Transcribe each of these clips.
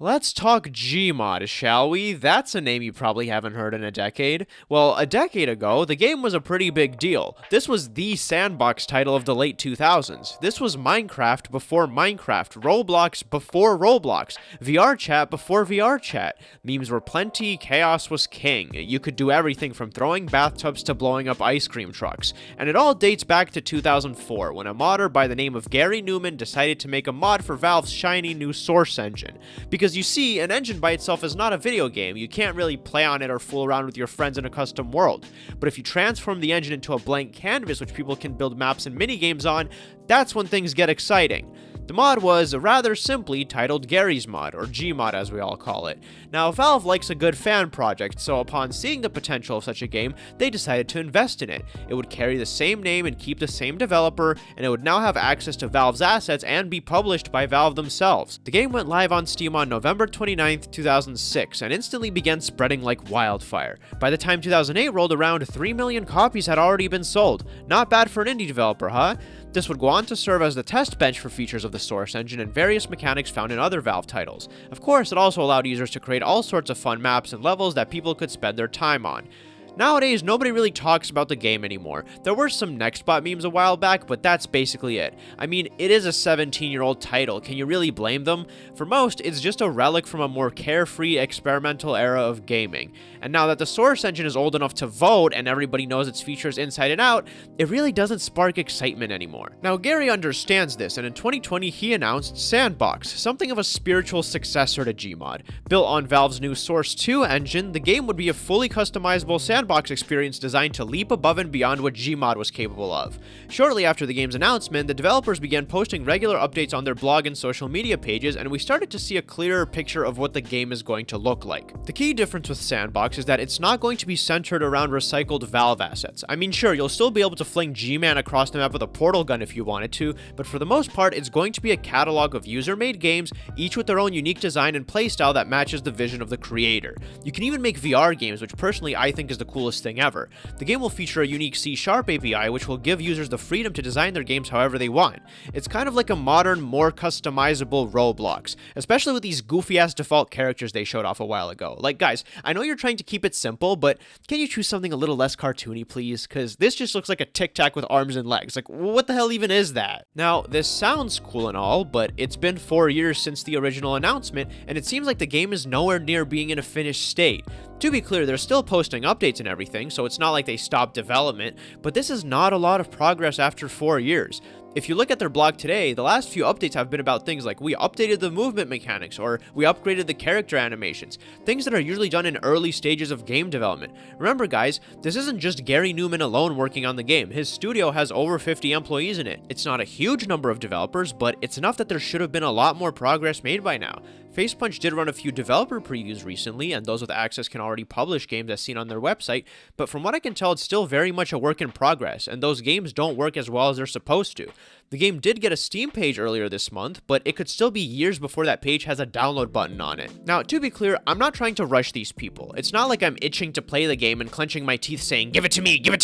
Let's talk GMod, shall we? That's a name you probably haven't heard in a decade. Well, a decade ago, the game was a pretty big deal. This was the sandbox title of the late 2000s. This was Minecraft before Minecraft, Roblox before Roblox, VR chat before VR chat. Memes were plenty, chaos was king. You could do everything from throwing bathtubs to blowing up ice cream trucks. And it all dates back to 2004, when a modder by the name of Gary Newman decided to make a mod for Valve's shiny new Source engine. Because you see, an engine by itself is not a video game. You can't really play on it or fool around with your friends in a custom world. But if you transform the engine into a blank canvas which people can build maps and minigames on, that's when things get exciting. The mod was rather simply titled Gary's Mod, or GMod as we all call it. Now, Valve likes a good fan project, so upon seeing the potential of such a game, they decided to invest in it. It would carry the same name and keep the same developer, and it would now have access to Valve's assets and be published by Valve themselves. The game went live on Steam on November 29th, 2006, and instantly began spreading like wildfire. By the time 2008 rolled around, 3 million copies had already been sold. Not bad for an indie developer, huh? This would go on to serve as the test bench for features of the Source engine and various mechanics found in other Valve titles. Of course, it also allowed users to create all sorts of fun maps and levels that people could spend their time on. Nowadays, nobody really talks about the game anymore. There were some Nextbot memes a while back, but that's basically it. I mean, it is a 17-year-old title, can you really blame them? For most, it's just a relic from a more carefree, experimental era of gaming. And now that the Source engine is old enough to vote and everybody knows its features inside and out, it really doesn't spark excitement anymore. Now, Gary understands this, and in 2020 he announced s&box, something of a spiritual successor to GMod. Built on Valve's new Source 2 engine, the game would be a fully customizable sandbox experience designed to leap above and beyond what GMod was capable of. Shortly after the game's announcement, the developers began posting regular updates on their blog and social media pages, and we started to see a clearer picture of what the game is going to look like. The key difference with s&box is that it's not going to be centered around recycled Valve assets. I mean, sure, you'll still be able to fling G-Man across the map with a portal gun if you wanted to, but for the most part, it's going to be a catalog of user-made games, each with their own unique design and playstyle that matches the vision of the creator. You can even make VR games, which personally I think is the coolest thing ever. The game will feature a unique C# API, which will give users the freedom to design their games however they want. It's kind of like a modern, more customizable Roblox, especially with these goofy-ass default characters they showed off a while ago. Like, guys, I know you're trying to keep it simple, but can you choose something a little less cartoony, please? Because this just looks like a Tic Tac with arms and legs. Like, what the hell even is that? Now, this sounds cool and all, but it's been 4 years since the original announcement, and it seems like the game is nowhere near being in a finished state. To be clear, they're still posting updates and everything, so it's not like they stopped development, but this is not a lot of progress after 4 years. If you look at their blog today, the last few updates have been about things like we updated the movement mechanics or we upgraded the character animations, things that are usually done in early stages of game development. Remember guys, this isn't just Gary Newman alone working on the game. His studio has over 50 employees in it. It's not a huge number of developers, but it's enough that there should have been a lot more progress made by now. Facepunch did run a few developer previews recently, and those with access can already publish games as seen on their website, but from what I can tell, it's still very much a work in progress, and those games don't work as well as they're supposed to. The game did get a Steam page earlier this month, but it could still be years before that page has a download button on it. Now, to be clear, I'm not trying to rush these people. It's not like I'm itching to play the game and clenching my teeth saying, give it to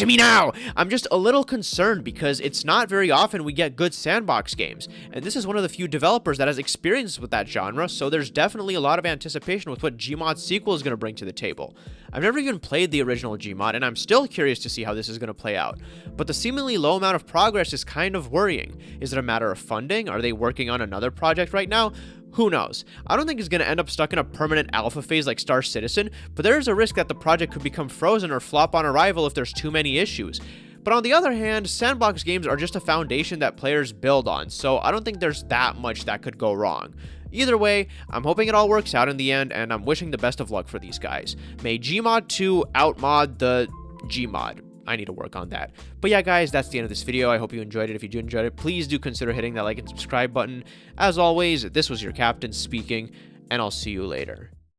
me now! I'm just a little concerned because it's not very often we get good sandbox games, and this is one of the few developers that has experience with that genre, so there's definitely a lot of anticipation with what GMod's sequel is going to bring to the table. I've never even played the original GMod, and I'm still curious to see how this is going to play out, but the seemingly low amount of progress is kind of worrying. Is it a matter of funding? Are they working on another project right now? Who knows? I don't think it's going to end up stuck in a permanent alpha phase like Star Citizen, but there is a risk that the project could become frozen or flop on arrival if there's too many issues. But on the other hand, sandbox games are just a foundation that players build on, so I don't think there's that much that could go wrong. Either way, I'm hoping it all works out in the end, and I'm wishing the best of luck for these guys. May GMod 2 outmod the GMod. I need to work on that. But yeah, guys, that's the end of this video. I hope you enjoyed it. If you did enjoy it, please do consider hitting that like and subscribe button. As always, this was your captain speaking, and I'll see you later.